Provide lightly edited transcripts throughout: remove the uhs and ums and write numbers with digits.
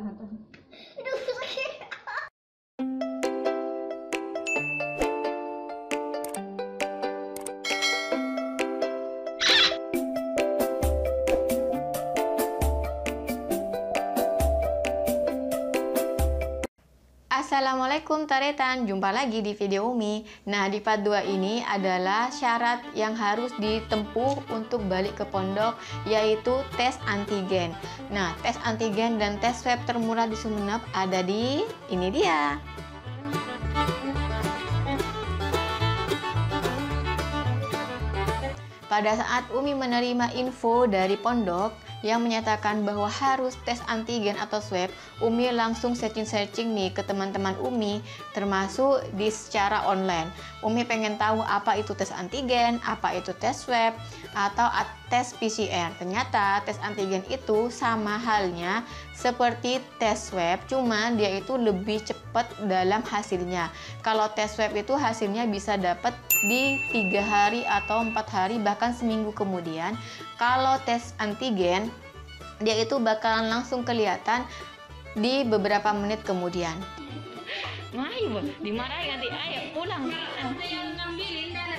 tahan. Assalamualaikum Taretan, jumpa lagi di video Umi. Nah, di part 2 ini adalah syarat yang harus ditempuh untuk balik ke pondok, yaitu tes antigen. Nah, tes antigen dan tes swab termurah di Sumeneb ada di ini dia. Pada saat Umi menerima info dari pondok yang menyatakan bahwa harus tes antigen atau swab, Umi langsung searching nih ke teman-teman Umi, termasuk di secara online. Umi pengen tahu apa itu tes antigen, apa itu tes swab, atau tes PCR. Ternyata tes antigen itu sama halnya seperti tes swab, cuma dia itu lebih cepat dalam hasilnya. Kalau tes swab itu hasilnya bisa dapat di 3 hari atau 4 hari, bahkan seminggu kemudian. Kalau tes antigen, dia itu bakalan langsung kelihatan di beberapa menit kemudian. Ayo, dimarahin nanti, ayo pulang.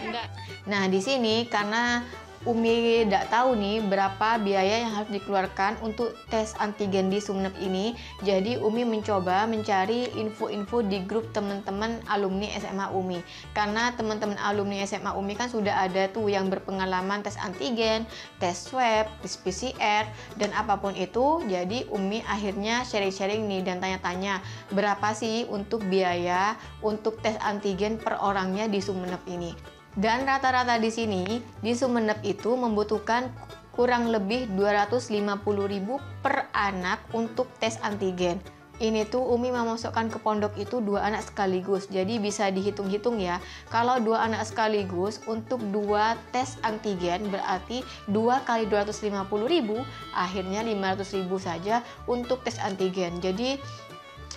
Enggak. Nah, di sini karena Umi tidak tahu nih berapa biaya yang harus dikeluarkan untuk tes antigen di Sumeneb ini. Jadi Umi mencoba mencari info-info di grup teman-teman alumni SMA Umi. Karena teman-teman alumni SMA Umi kan sudah ada tuh yang berpengalaman tes antigen, tes swab, tes PCR, dan apapun itu. Jadi Umi akhirnya sharing-sharing nih dan tanya-tanya berapa sih untuk biaya untuk tes antigen per orangnya di Sumeneb ini. Dan rata-rata di sini di Sumeneb itu membutuhkan kurang lebih 250.000 per anak untuk tes antigen. Ini tuh Umi memasukkan ke pondok itu 2 anak sekaligus. Jadi bisa dihitung-hitung ya. Kalau 2 anak sekaligus untuk 2 tes antigen berarti 2 kali 250.000, akhirnya 500.000 saja untuk tes antigen. Jadi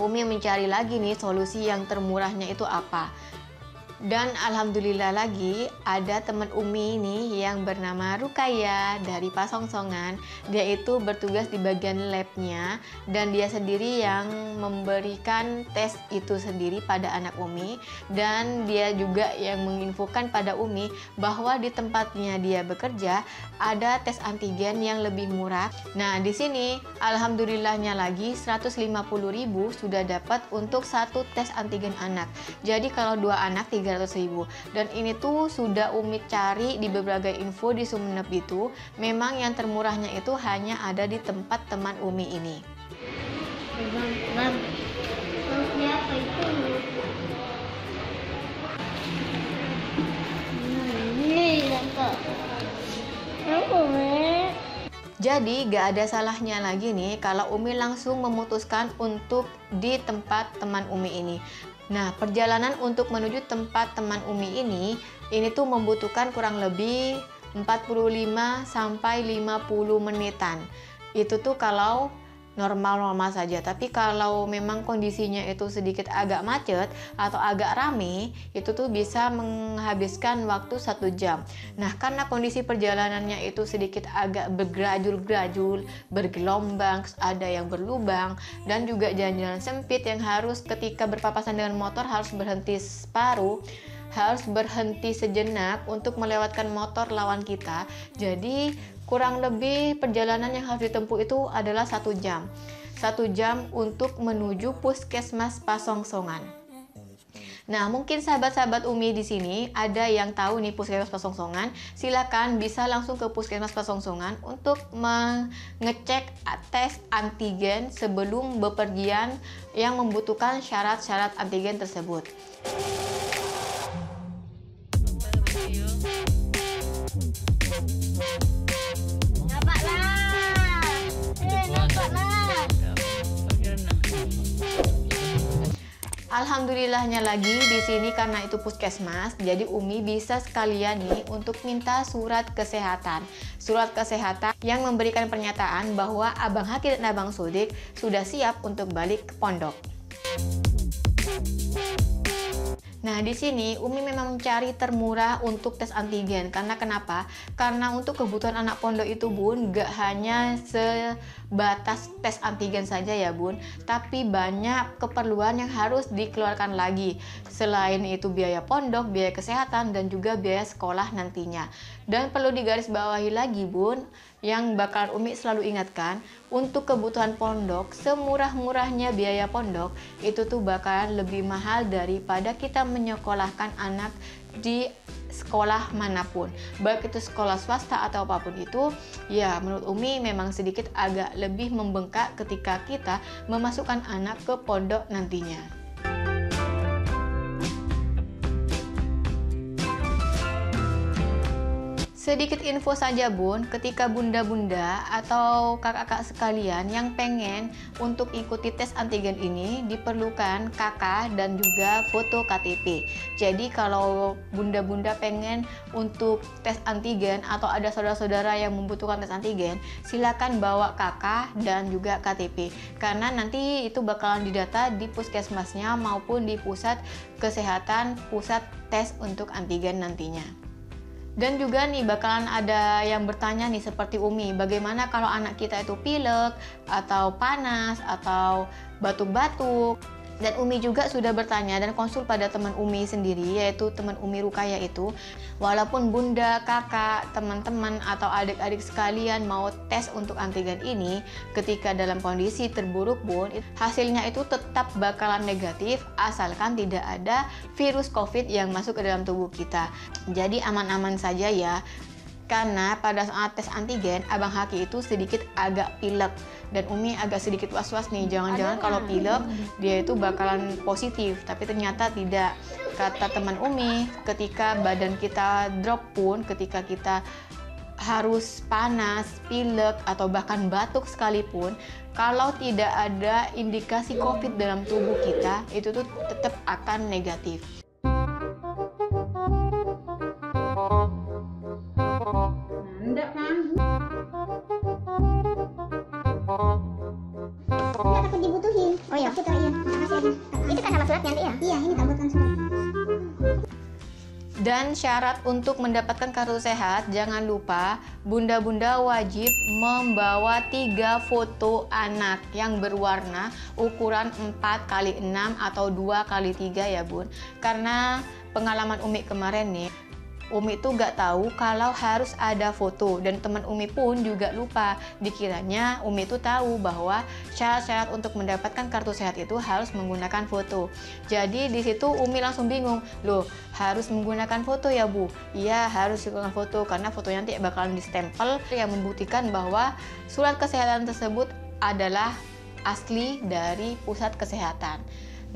Umi mencari lagi nih solusi yang termurahnya itu apa. Dan alhamdulillah lagi ada teman Umi ini yang bernama Rukaya dari Pasongsongan. Dia itu bertugas di bagian labnya dan dia sendiri yang memberikan tes itu sendiri pada anak Umi. Dan dia juga yang menginfokan pada Umi bahwa di tempatnya dia bekerja ada tes antigen yang lebih murah. Nah, di sini alhamdulillahnya lagi 150.000 sudah dapat untuk 1 tes antigen anak. Jadi kalau 2 anak 300.000. Dan ini tuh sudah Umi cari di berbagai info di Sumeneb itu. Memang yang termurahnya itu hanya ada di tempat teman Umi ini. Bang, siapa itu? Jadi gak ada salahnya lagi nih kalau Umi langsung memutuskan untuk di tempat teman Umi ini. Nah, perjalanan untuk menuju tempat teman Umi ini tuh membutuhkan kurang lebih 45 sampai 50 menitan. Itu tuh kalau normal-normal saja. Tapi kalau memang kondisinya itu sedikit agak macet atau agak rame, itu tuh bisa menghabiskan waktu 1 jam. Nah, karena kondisi perjalanannya itu sedikit agak bergerajul-gerajul, bergelombang, ada yang berlubang, dan juga jalan-jalan sempit yang harus ketika berpapasan dengan motor harus berhenti separuh, harus berhenti sejenak untuk melewatkan motor lawan kita. Jadi kurang lebih perjalanan yang harus ditempuh itu adalah 1 jam. 1 jam untuk menuju puskesmas Pasongsongan. Nah, mungkin sahabat-sahabat Umi di sini ada yang tahu nih puskesmas Pasongsongan. Silakan bisa langsung ke puskesmas Pasongsongan untuk mengecek tes antigen sebelum bepergian yang membutuhkan syarat-syarat antigen tersebut. Alhamdulillahnya lagi di sini karena itu puskesmas, jadi Umi bisa sekalian nih untuk minta surat kesehatan. Surat kesehatan yang memberikan pernyataan bahwa Abang Haki dan Abang Sodik sudah siap untuk balik ke pondok. Nah, di sini Umi memang mencari termurah untuk tes antigen. Karena kenapa? Karena untuk kebutuhan anak pondok itu Bun, gak hanya batas tes antigen saja ya Bun, tapi banyak keperluan yang harus dikeluarkan lagi. Selain itu biaya pondok, biaya kesehatan, dan juga biaya sekolah nantinya. Dan perlu digarisbawahi lagi Bun, yang bakal Umi selalu ingatkan, untuk kebutuhan pondok, semurah-murahnya biaya pondok, itu tuh bakalan lebih mahal daripada kita menyekolahkan anak di sekolah manapun, baik itu sekolah swasta atau apapun itu. Ya, menurut Umi memang sedikit agak lebih membengkak ketika kita memasukkan anak ke pondok nantinya. Sedikit info saja Bun, ketika bunda-bunda atau kakak-kakak sekalian yang pengen untuk ikuti tes antigen ini diperlukan KK dan juga foto KTP. Jadi kalau bunda-bunda pengen untuk tes antigen atau ada saudara-saudara yang membutuhkan tes antigen, silakan bawa KK dan juga KTP. Karena nanti itu bakalan didata di puskesmasnya maupun di pusat kesehatan, pusat tes untuk antigen nantinya. Dan juga nih bakalan ada yang bertanya nih seperti Umi, bagaimana kalau anak kita itu pilek atau panas atau batuk-batuk. Dan Umi juga sudah bertanya dan konsul pada teman Umi sendiri, yaitu teman Umi Rukaya itu, walaupun bunda, kakak, teman-teman atau adik-adik sekalian mau tes untuk antigen ini, ketika dalam kondisi terburuk Bun, hasilnya itu tetap bakalan negatif asalkan tidak ada virus COVID yang masuk ke dalam tubuh kita. Jadi aman-aman saja ya. Karena pada saat tes antigen, Abang Haki itu sedikit agak pilek. Dan Umi agak sedikit was-was nih, jangan-jangan kalau pilek dia itu bakalan positif. Tapi ternyata tidak. Kata teman Umi, ketika badan kita drop pun, ketika kita harus panas, pilek, atau bahkan batuk sekalipun, kalau tidak ada indikasi COVID dalam tubuh kita, itu tuh tetap akan negatif. Enggak kan? Enggak takut dibutuhin. Oh iya. Takut iya. Makasih aja. Itu kan sama suratnya nanti ya? Iya, ini tak buatkan surat. Dan syarat untuk mendapatkan kartu sehat, jangan lupa bunda-bunda wajib membawa 3 foto anak yang berwarna ukuran 4x6 atau 2x3 ya Bun. Karena pengalaman Umi kemarin nih, Umi tuh gak tahu kalau harus ada foto, dan teman Umi pun juga lupa. Dikiranya Umi tuh tahu bahwa syarat-syarat untuk mendapatkan kartu sehat itu harus menggunakan foto. Jadi di situ Umi langsung bingung, loh harus menggunakan foto ya Bu? Iya harus menggunakan foto, karena fotonya nanti bakalan distempel yang membuktikan bahwa surat kesehatan tersebut adalah asli dari pusat kesehatan.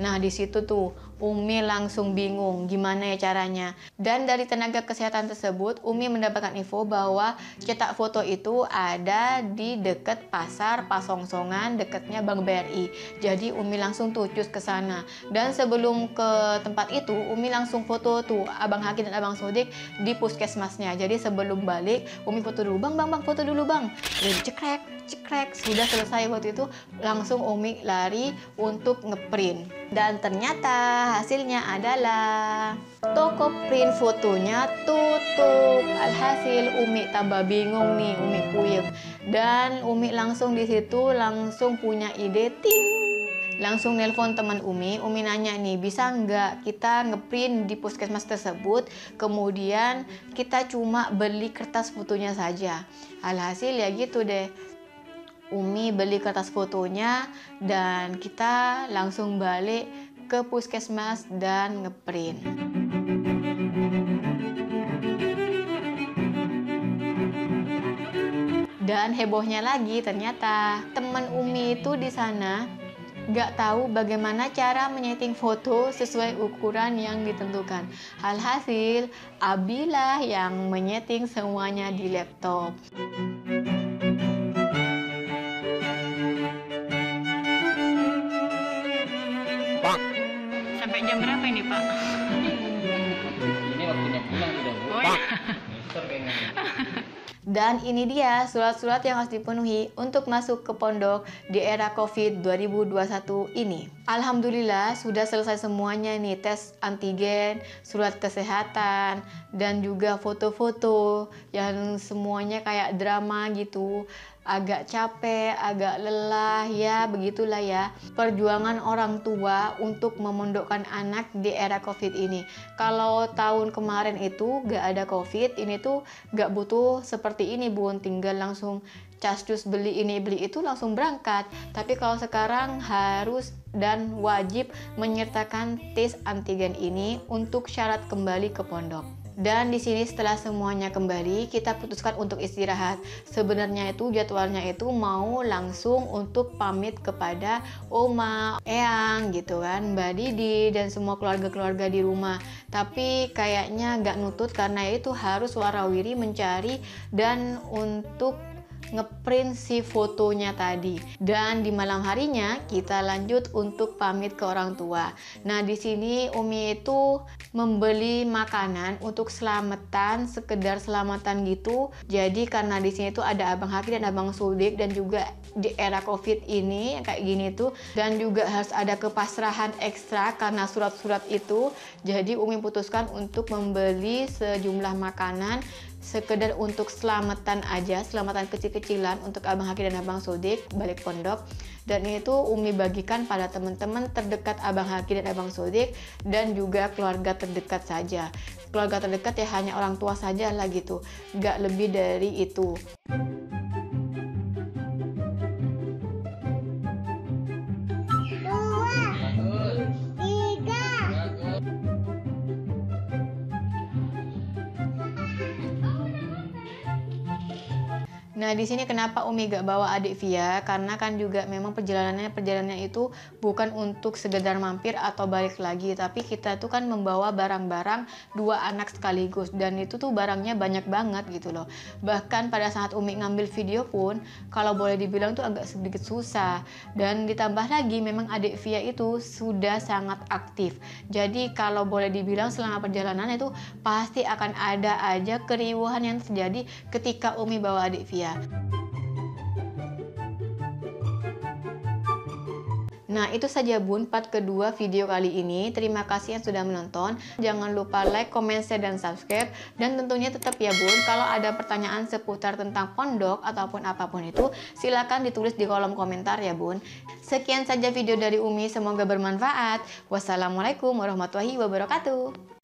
Nah di situ tuh Umi langsung bingung gimana ya caranya. Dan dari tenaga kesehatan tersebut Umi mendapatkan info bahwa cetak foto itu ada di dekat pasar Pasongsongan, dekatnya Bank BRI. Jadi Umi langsung tuh cus ke sana. Dan sebelum ke tempat itu Umi langsung foto tuh Abang Haki dan Abang Sodik di puskesmasnya. Jadi sebelum balik Umi foto dulu, bang foto dulu bang. Dan cekrek, sudah selesai waktu itu langsung Umi lari untuk ngeprint. Dan ternyata hasilnya adalah toko print fotonya tutup. Alhasil Umi tambah bingung nih, Umi puyeng. Dan Umi langsung di situ langsung punya ide, ting. Langsung nelpon teman Umi nanya nih, bisa nggak kita ngeprint di puskesmas tersebut, kemudian kita cuma beli kertas fotonya saja. Alhasil ya gitu deh. Umi beli kertas fotonya dan kita langsung balik ke puskesmas dan ngeprint. Dan hebohnya lagi ternyata teman Umi itu di sana nggak tahu bagaimana cara menyeting foto sesuai ukuran yang ditentukan. Alhasil Abilah yang menyeting semuanya di laptop. Sampai jam berapa ini Pak? Ini waktunya pulang sudah Bu. Oh, ya. Mister kayaknya. Dan ini dia surat-surat yang harus dipenuhi untuk masuk ke pondok di era COVID 2021 ini. Alhamdulillah sudah selesai semuanya nih, tes antigen, surat kesehatan, dan juga foto-foto yang semuanya kayak drama gitu. agak capek, agak lelah, ya begitulah ya perjuangan orang tua untuk memondokkan anak di era COVID ini. Kalau tahun kemarin itu gak ada COVID, ini tuh gak butuh seperti ini Bun, tinggal langsung cascus beli ini beli itu langsung berangkat. Tapi kalau sekarang harus dan wajib menyertakan tes antigen ini untuk syarat kembali ke pondok. Dan di sini setelah semuanya kembali, kita putuskan untuk istirahat. Sebenarnya itu jadwalnya itu mau langsung untuk pamit kepada Oma, Eyang gitu kan, Mbak Didi dan semua keluarga-keluarga di rumah. Tapi kayaknya nggak nutut karena itu harus warawiri mencari dan untuk ngeprint si fotonya tadi. Dan di malam harinya kita lanjut untuk pamit ke orang tua. Nah, di sini Umi itu membeli makanan untuk selamatan, sekedar selamatan gitu. Jadi karena di sini tuh ada Abang Haki dan Abang Sudik, dan juga di era COVID ini kayak gini tuh, dan juga harus ada kepasrahan ekstra karena surat-surat itu. Jadi Umi putuskan untuk membeli sejumlah makanan sekedar untuk selamatan aja, selamatan kecil-kecilan untuk Abang Haki dan Abang Sudik balik pondok. Dan itu Umi bagikan pada teman-teman terdekat Abang Haki dan Abang Sudik dan juga keluarga terdekat saja. Keluarga terdekat ya hanya orang tua saja lah gitu, nggak lebih dari itu. Nah, di sini kenapa Umi gak bawa adik Via? Karena kan juga memang perjalanannya itu bukan untuk sekedar mampir atau balik lagi, tapi kita tuh kan membawa barang-barang 2 anak sekaligus, dan itu tuh barangnya banyak banget gitu loh. Bahkan pada saat Umi ngambil video pun, kalau boleh dibilang tuh agak sedikit susah. Dan ditambah lagi memang adik Via itu sudah sangat aktif. Jadi kalau boleh dibilang selama perjalanan itu pasti akan ada aja keriuhan yang terjadi ketika Umi bawa adik Via. Nah, itu saja Bun part kedua video kali ini. Terima kasih yang sudah menonton. Jangan lupa like, comment, share, dan subscribe. Dan tentunya tetap ya Bun, kalau ada pertanyaan seputar tentang pondok ataupun apapun itu, silakan ditulis di kolom komentar ya Bun. Sekian saja video dari Umi, semoga bermanfaat. Wassalamualaikum warahmatullahi wabarakatuh.